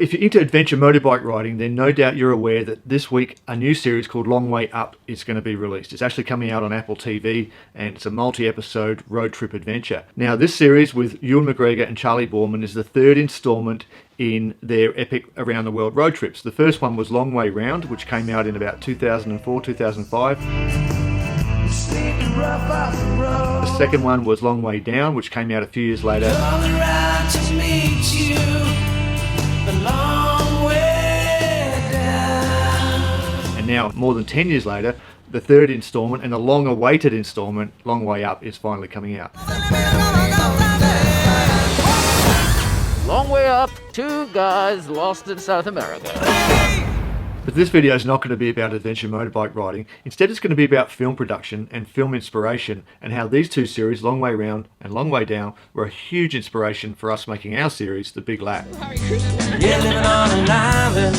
If you're into adventure motorbike riding, then no doubt you're aware that this week a new series called Long Way Up is going to be released. It's actually coming out on Apple TV, and it's a multi-episode road trip adventure. Now, this series with Ewan MacGregor and Charlie Boorman is the third installment in their epic around the world road trips. The first one was Long Way Round, which came out in about 2004, 2005. The second one was Long Way Down, which came out a few years later. And now, more than 10 years later, the third installment and the long-awaited installment, Long Way Up, is finally coming out. Long way up, two guys lost in South America. But this video is not going to be about adventure motorbike riding. Instead, it's going to be about film production and film inspiration, and how these two series, Long Way Round and Long Way Down, were a huge inspiration for us making our series, The Big Lap. Yeah, living on an island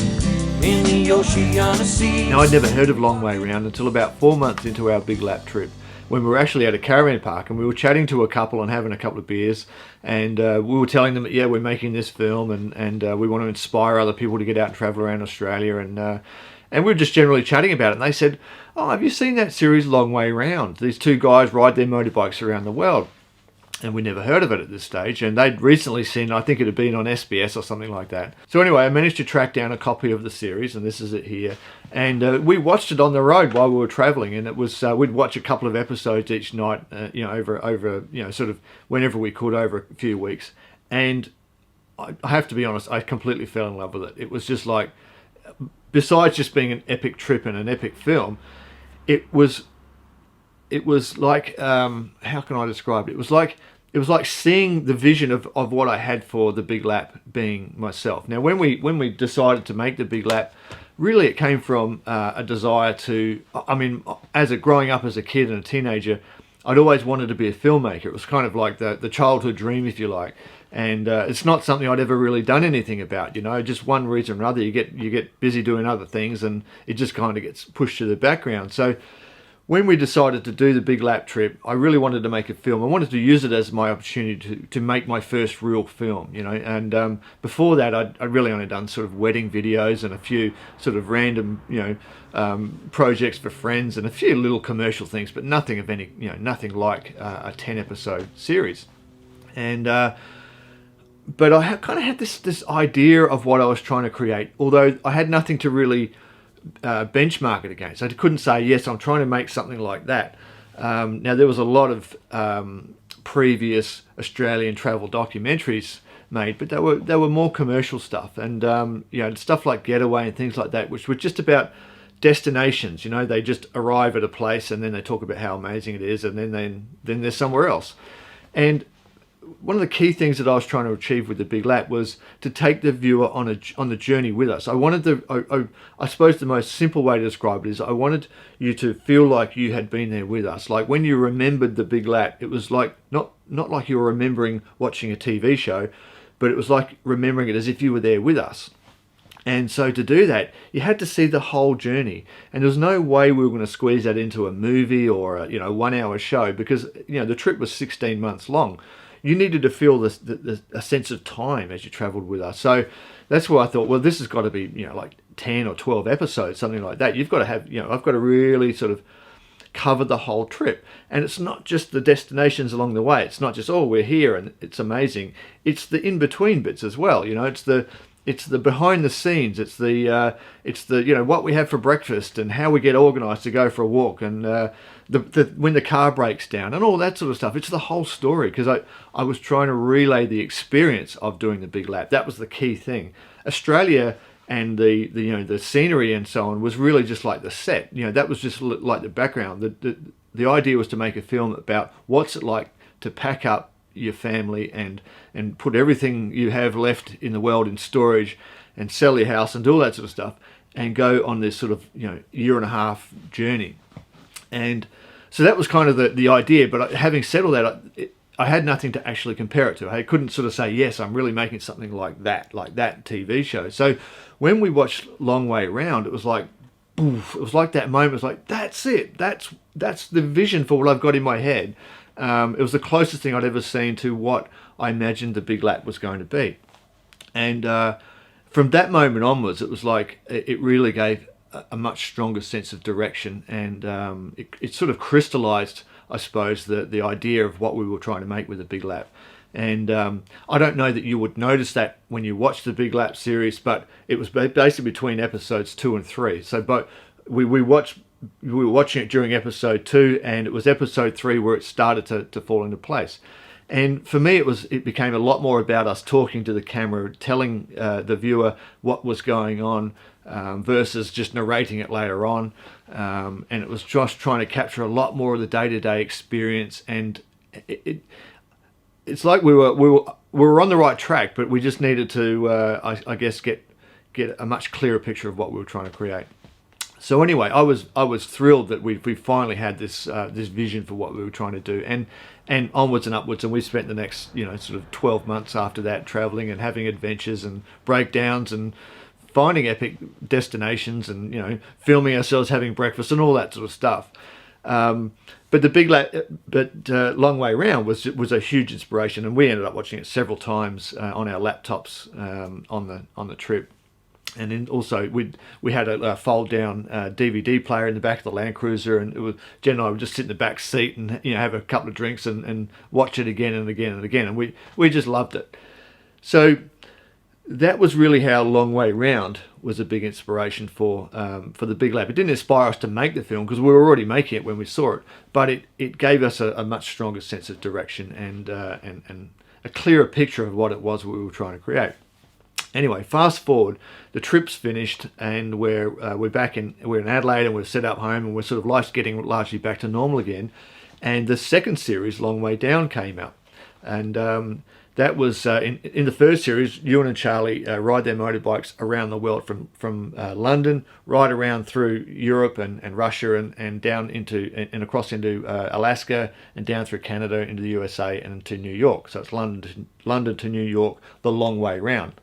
in the Oceania Sea. Now, I'd never heard of Long Way Round until about 4 months into our Big Lap trip, when we were actually at a caravan park and we were chatting to a couple and having a couple of beers, and we were telling them, yeah, we're making this film and we want to inspire other people to get out and travel around Australia, and we were just generally chatting about it, and they said, oh, have you seen that series Long Way Round? These two guys ride their motorbikes around the world. And we never heard of it at this stage, and they'd recently seen, I think it had been on SBS or something like that. So anyway, I managed to track down a copy of the series, and this is it here. And we watched it on the road while we were traveling, and it was we'd watch a couple of episodes each night, over sort of whenever we could over a few weeks. And I have to be honest, I completely fell in love with it. It was just like, besides just being an epic trip and an epic film, it was like, how can I describe it? It was like seeing the vision of what I had for The Big Lap being myself. Now, when we decided to make The Big Lap, really it came from a desire to, I mean, growing up as a kid and a teenager, I'd always wanted to be a filmmaker. It was kind of like the childhood dream, if you like. And it's not something I'd ever really done anything about, just one reason or another. You get busy doing other things, and it just kind of gets pushed to the background. So when we decided to do the Big Lap trip, I really wanted to make a film. I wanted to use it as my opportunity to make my first real film, And before that, I'd really only done sort of wedding videos and a few sort of random, projects for friends and a few little commercial things, but nothing of any, nothing like a 10-episode series. And but I kind of had this idea of what I was trying to create, although I had nothing to really benchmark it against. I couldn't say, yes, I'm trying to make something like that. Now, there was a lot of previous Australian travel documentaries made, but they were more commercial stuff, and stuff like Getaway and things like that, which were just about destinations. They just arrive at a place and then they talk about how amazing it is, and then they're somewhere else. And one of the key things that I was trying to achieve with the Big Lap was to take the viewer on the journey with us. I wanted I suppose the most simple way to describe it is I wanted you to feel like you had been there with us. Like when you remembered the Big Lap, it was like not like you were remembering watching a TV show, but it was like remembering it as if you were there with us. And so to do that, you had to see the whole journey, and there was no way we were going to squeeze that into a movie or a 1-hour show, because the trip was 16 months long. You needed to feel a sense of time as you traveled with us. So that's why I thought, well, this has got to be, like 10 or 12 episodes, something like that. You've got to have, I've got to really sort of cover the whole trip. And it's not just the destinations along the way. It's not just, oh, we're here and it's amazing. It's the in-between bits as well. It's the behind the scenes. It's the what we have for breakfast and how we get organised to go for a walk, and when the car breaks down and all that sort of stuff. It's the whole story, because I was trying to relay the experience of doing the Big Lap. That was the key thing. Australia and the scenery and so on was really just like the set. That was just like the background. The idea was to make a film about what's it like to pack up your family and put everything you have left in the world in storage and sell your house and do all that sort of stuff and go on this sort of year and a half journey. And so that was kind of the idea. But having said all that, I had nothing to actually compare it to. I couldn't sort of say, yes, I'm really making something like that TV show. So when we watched Long Way Round, it was like, poof, it was like that moment. It was like, that's it. That's the vision for what I've got in my head. It was the closest thing I'd ever seen to what I imagined the Big Lap was going to be. And from that moment onwards, it was like it really gave a much stronger sense of direction, and it sort of crystallized, I suppose, the idea of what we were trying to make with the Big Lap. And I don't know that you would notice that when you watch the Big Lap series, but it was basically between episodes 2 and 3. So, but we were watching it during episode 2, and it was episode 3 where it started to fall into place. And for me, it became a lot more about us talking to the camera, telling the viewer what was going on, versus just narrating it later on. And it was just trying to capture a lot more of the day-to-day experience. And it's like we were on the right track, but we just needed to, I guess, get a much clearer picture of what we were trying to create. So anyway, I was thrilled that we finally had this vision for what we were trying to do, and onwards and upwards. And we spent the next sort of 12 months after that traveling and having adventures and breakdowns and finding epic destinations and filming ourselves having breakfast and all that sort of stuff. But the Long Way Round was a huge inspiration, and we ended up watching it several times on our laptops on the trip. And then also we had a fold down DVD player in the back of the Land Cruiser, and Jen and I would just sit in the back seat and have a couple of drinks and watch it again and again and again, and we just loved it. So that was really how Long Way Round was a big inspiration for the Big Lap. It didn't inspire us to make the film because we were already making it when we saw it, but it gave us a much stronger sense of direction and a clearer picture of what it was we were trying to create. Anyway, fast forward, the trip's finished, and we're in Adelaide, and we're set up home, and we're sort of life's getting largely back to normal again. And the second series, Long Way Down, came out, and that was in the first series. Ewan and Charlie ride their motorbikes around the world from London right around through Europe and Russia and down and across into Alaska and down through Canada into the USA and to New York. So it's London to New York, the long way round.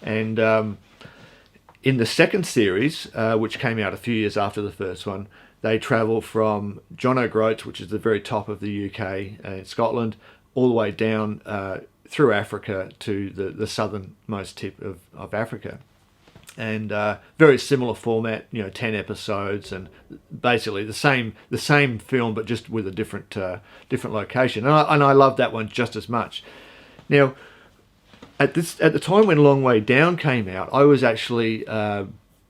And in the second series, which came out a few years after the first one, they travel from John O'Groats, which is the very top of the UK in Scotland, all the way down through Africa to the southernmost tip of Africa. And very similar format, 10 episodes, and basically the same film, but just with a different location. And I love that one just as much. Now, at the time when Long Way Down came out, I was actually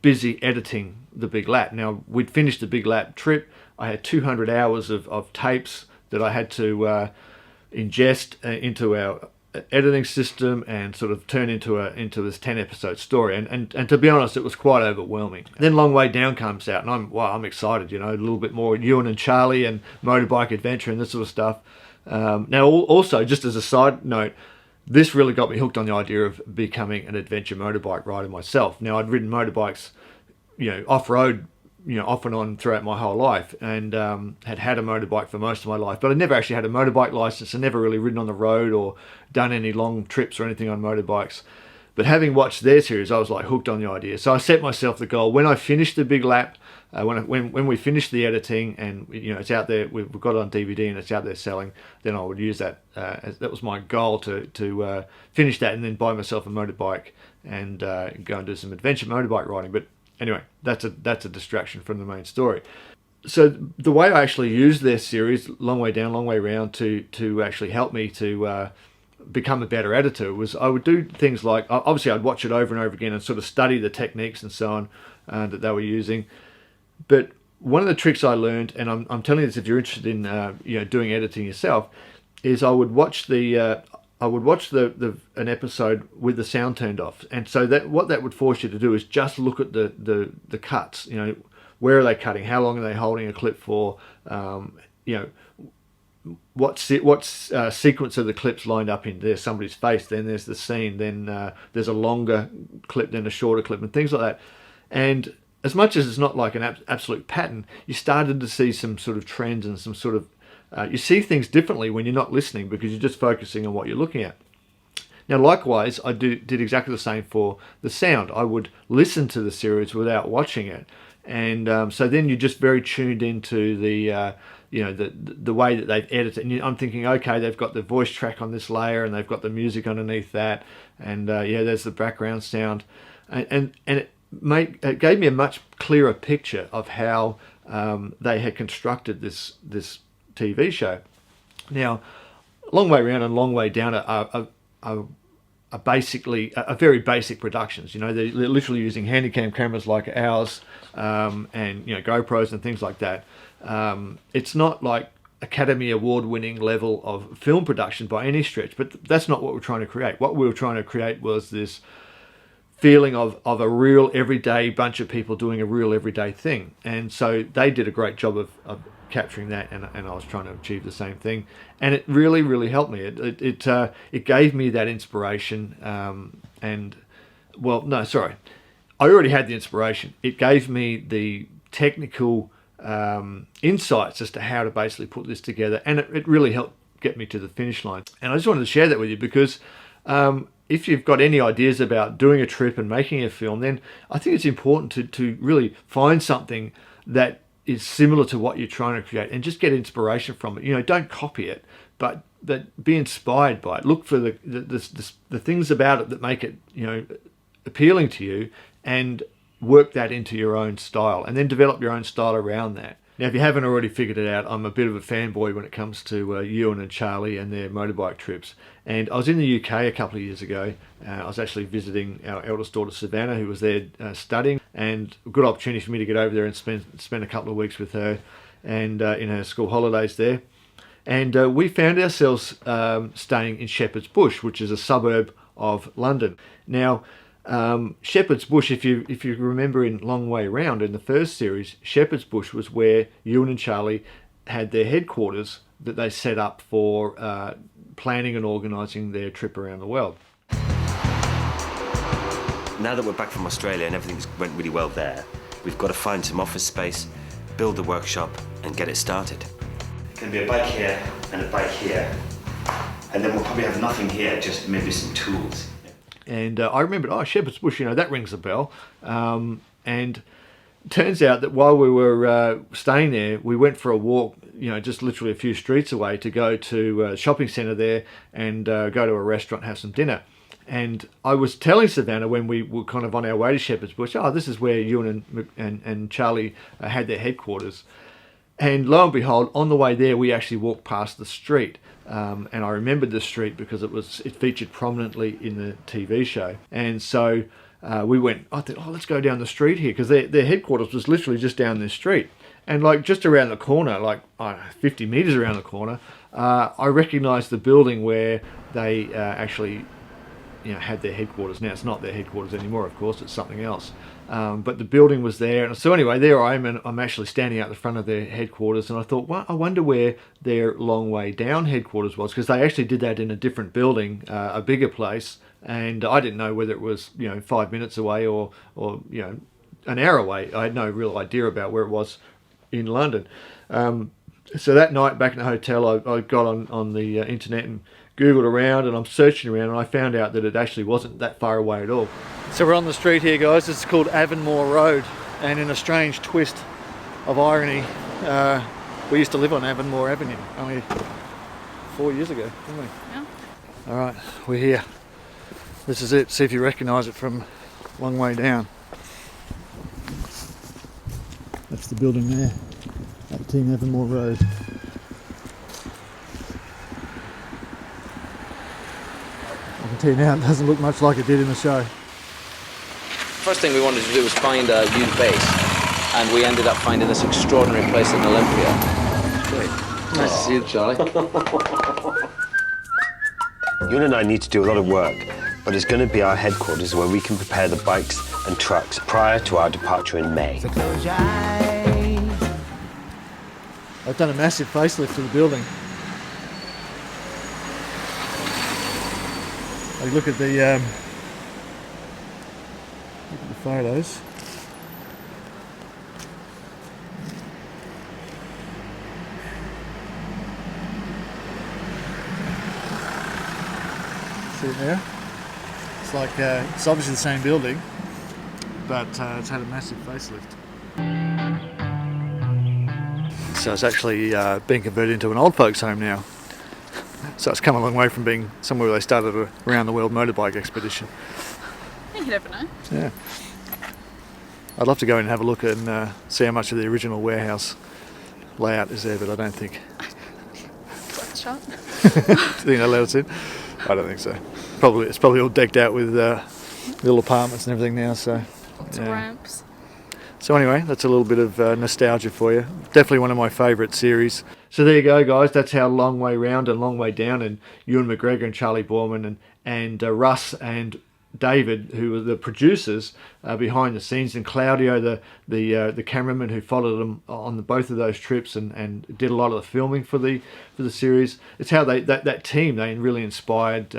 busy editing the Big Lap. Now, we'd finished the Big Lap trip. I had 200 hours of tapes that I had to ingest into our editing system and sort of turn into this 10 episode story. And to be honest, it was quite overwhelming. Then Long Way Down comes out, and I'm excited. A little bit more Ewan and Charlie and motorbike adventure and this sort of stuff. Now, also, just as a side note, this really got me hooked on the idea of becoming an adventure motorbike rider myself. Now, I'd ridden motorbikes, off-road, off and on throughout my whole life, and had a motorbike for most of my life. But I never actually had a motorbike license and never really ridden on the road or done any long trips or anything on motorbikes. But having watched their series, I was like hooked on the idea. So I set myself the goal, when I finished the Big Lap, when we finished the editing and it's out there, we've got it on DVD and it's out there selling, then I would use that. That was my goal to finish that and then buy myself a motorbike and go and do some adventure motorbike riding. But anyway, that's a distraction from the main story. So the way I actually used their series, Long Way Down, Long Way Round, to actually help me to become a better editor was I would do things like, obviously I'd watch it over and over again and sort of study the techniques and so on that they were using. But one of the tricks I learned, and I'm telling you this if you're interested in doing editing yourself, is I would watch an episode with the sound turned off. And so what that would force you to do is just look at the cuts. Where are they cutting? How long are they holding a clip for? What sequence of the clips lined up in? There's somebody's face, then there's the scene, then there's a longer clip, then a shorter clip, and things like that. And as much as it's not like an absolute pattern, you started to see some sort of trends and some sort of you see things differently when you're not listening because you're just focusing on what you're looking at. Now, likewise, I did exactly the same for the sound. I would listen to the series without watching it, and so then you're just very tuned into the way that they've edited. And I'm thinking, okay, they've got the voice track on this layer, and they've got the music underneath that, and there's the background sound. and it gave me a much clearer picture of how they had constructed this TV show. Now, Long Way Round and Long Way Down are basically very basic productions. You know, they're literally using handycam cameras like ours, and GoPros and things like that. It's not like Academy Award winning level of film production by any stretch, but that's not what we're trying to create. What we were trying to create was this feeling of a real everyday bunch of people doing a real everyday thing. And so they did a great job of capturing that, and I was trying to achieve the same thing, and it really, really helped me. It gave me that inspiration, I already had the inspiration. It gave me the technical insights as to how to basically put this together, and it really helped get me to the finish line. And I just wanted to share that with you because if you've got any ideas about doing a trip and making a film, then I think it's important to really find something that is similar to what you're trying to create and just get inspiration from it. You know, don't copy it, but be inspired by it. Look for the things about it that make it, appealing to you, and work that into your own style, and then develop your own style around that. Now, if you haven't already figured it out, I'm a bit of a fanboy when it comes to Ewan and Charlie and their motorbike trips. And I was in the UK a couple of years ago. I was actually visiting our eldest daughter, Savannah, who was there studying, and a good opportunity for me to get over there and spend a couple of weeks with her and in her school holidays there. And we found ourselves staying in Shepherd's Bush, which is a suburb of London. Now, Shepherd's Bush, if you remember in Long Way Round in the first series, Shepherd's Bush was where Ewan and Charlie had their headquarters that they set up for planning and organising their trip around the world. Now that we're back from Australia and everything's went really well there, we've got to find some office space, build the workshop and get it started. There's going to be a bike here and a bike here, and then we'll probably have nothing here, just maybe some tools. And I remembered, Shepherd's Bush, that rings a bell. And turns out that while we were staying there, we went for a walk, just literally a few streets away, to go to a shopping centre there and go to a restaurant, have some dinner. And I was telling Savannah when we were kind of on our way to Shepherd's Bush, this is where Ewan and Charlie had their headquarters. And lo and behold, on the way there, we actually walked past the street. And I remembered the street because it featured prominently in the TV show. And so we went, I thought, let's go down the street here, because their headquarters was literally just down this street. And just around the corner, 50 metres around the corner, I recognised the building where they actually had their headquarters. Now, it's not their headquarters anymore, of course, it's something else. But the building was there. And so anyway, there I am, and I'm actually standing out the front of their headquarters, and I thought, I wonder where their Long Way Down headquarters was, because they actually did that in a different building, a bigger place, and I didn't know whether it was 5 minutes away or an hour away. I had no real idea about where it was in London. So that night back in the hotel, I got on the internet and Googled around, and I'm searching around, and I found out that it actually wasn't that far away at all. So we're on the street here, guys. It's called Avonmore Road, and in a strange twist of irony, we used to live on Avonmore Avenue only 4 years ago, didn't we? Yeah. All right, we're here. This is it. See if you recognise it from Long Way Down. That's the building there, 18 Avonmore Road. I can tell you now, it doesn't look much like it did in the show. First thing we wanted to do was find a youth base, and we ended up finding this extraordinary place in Olympia. Great. Nice to see you, Charlie. Ewan and I need to do a lot of work, but it's going to be our headquarters where we can prepare the bikes and trucks prior to our departure in May. So close your eyes. I've done a massive facelift to the building. Look at the photos. See it there? It's like it's obviously the same building, but it's had a massive facelift. So it's actually being converted into an old folks' home now. So it's come a long way from being somewhere where they started a round the world motorbike expedition. I think You never know. Yeah. I'd love to go in and have a look and see how much of the original warehouse layout is there, but I don't think. Close shot. Do you think they let us in? I don't think so. It's probably all decked out with little apartments and everything now. So. Lots of ramps. So anyway, that's a little bit of nostalgia for you. Definitely one of my favourite series. So there you go, guys. That's how Long Way Round and Long Way Down, and Ewan MacGregor and Charlie Boorman and Russ and David, who were the producers behind the scenes, and Claudio, the cameraman who followed them on both of those trips and did a lot of the filming for the series. It's how that team, they really inspired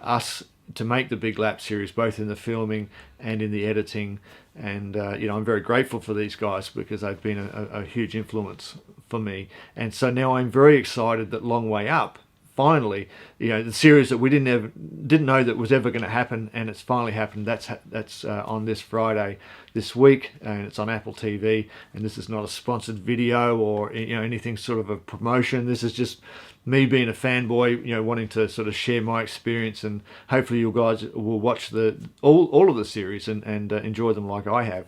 us to make the Big Lap series, both in the filming and in the editing. And I'm very grateful for these guys because they've been a huge influence for me. And so now I'm very excited that Long Way Up, finally, the series that we didn't know that was ever going to happen, and it's finally happened. That's on this Friday this week, and it's on Apple TV. And this is not a sponsored video or anything sort of a promotion. This is just me being a fanboy, wanting to sort of share my experience, and hopefully you guys will watch all of the series and enjoy them like I have.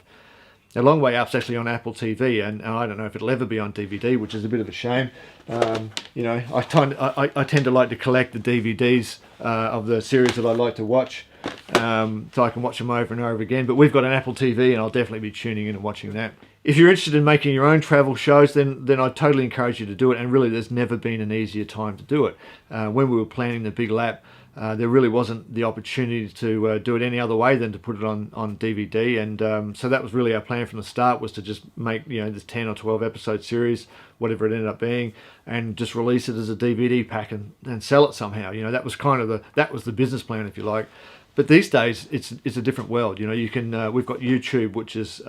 A Long Way Up's actually on Apple TV, and I don't know if it'll ever be on DVD, which is a bit of a shame. I tend to like to collect the DVDs of the series that I like to watch, so I can watch them over and over again. But we've got an Apple TV, and I'll definitely be tuning in and watching that. If you're interested in making your own travel shows, then I totally encourage you to do it. And really, there's never been an easier time to do it. When we were planning the Big Lap, there really wasn't the opportunity to do it any other way than to put it on DVD, and so that was really our plan from the start, was to just make this 10 or 12 episode series, whatever it ended up being, and just release it as a DVD pack and sell it somehow. That was kind of the business plan, if you like. But these days it's a different world. You can we've got YouTube, which is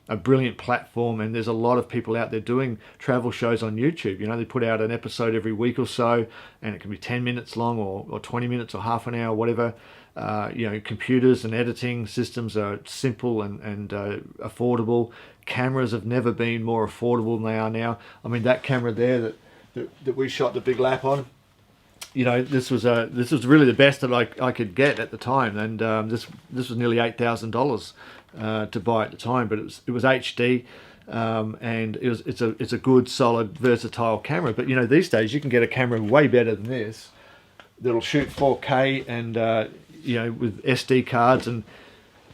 a brilliant platform, and there's a lot of people out there doing travel shows on YouTube. They put out an episode every week or so, and it can be 10 minutes long or 20 minutes or half an hour, whatever. Computers and editing systems are simple and affordable. Cameras have never been more affordable than they are now. I mean, that camera there that we shot the Big Lap on, this was really the best that I could get at the time, and this was nearly $8,000 to buy at the time, but it was HD, and it's a good, solid, versatile camera. But these days you can get a camera way better than this that'll shoot 4K and with SD cards and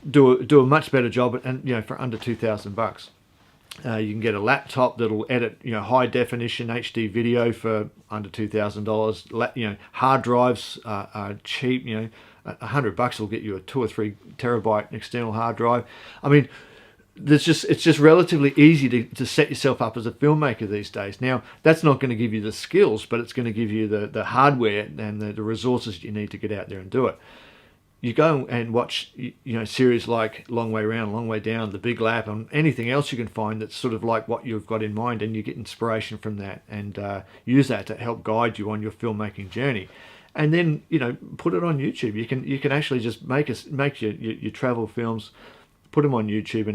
do a much better job, and for under $2,000 you can get a laptop that'll edit high definition HD video for under $2,000. Hard drives are cheap. $100 will get you a 2 or 3 terabyte external hard drive. I mean, it's just relatively easy to set yourself up as a filmmaker these days. Now, that's not going to give you the skills, but it's going to give you the hardware and the resources you need to get out there and do it. You go and watch series like Long Way Round, Long Way Down, The Big Lap, and anything else you can find that's sort of like what you've got in mind, and you get inspiration from that and use that to help guide you on your filmmaking journey. And then put it on YouTube. You can actually just make your travel films, put them on YouTube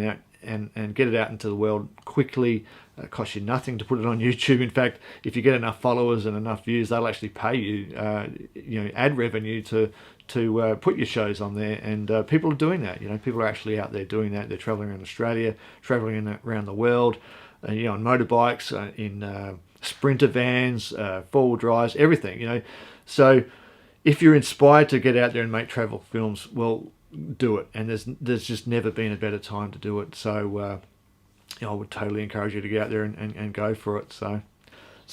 and get it out into the world quickly. It costs you nothing to put it on YouTube. In fact, if you get enough followers and enough views, they'll actually pay you ad revenue to put your shows on there. And people are doing that. People are actually out there doing that. They're traveling around Australia, traveling around the world, on motorbikes, in sprinter vans, four-wheel drives, everything. So if you're inspired to get out there and make travel films, well, do it. And there's just never been a better time to do it. So I would totally encourage you to get out there and go for it. So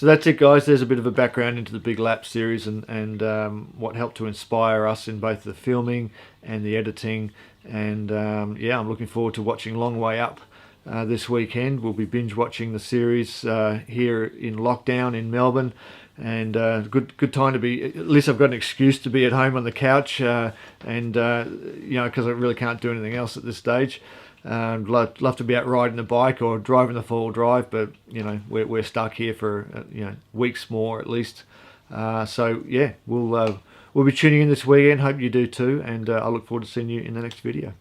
that's it, guys. There's a bit of a background into the Big Lap series and what helped to inspire us in both the filming and the editing. And I'm looking forward to watching Long Way Up this weekend. We'll be binge watching the series here in lockdown in Melbourne. And good time to be. At least I've got an excuse to be at home on the couch, because I really can't do anything else at this stage. Love to be out riding the bike or driving the four-wheel drive, but we're stuck here for weeks more at least. We'll be tuning in this weekend. Hope you do too, and I look forward to seeing you in the next video.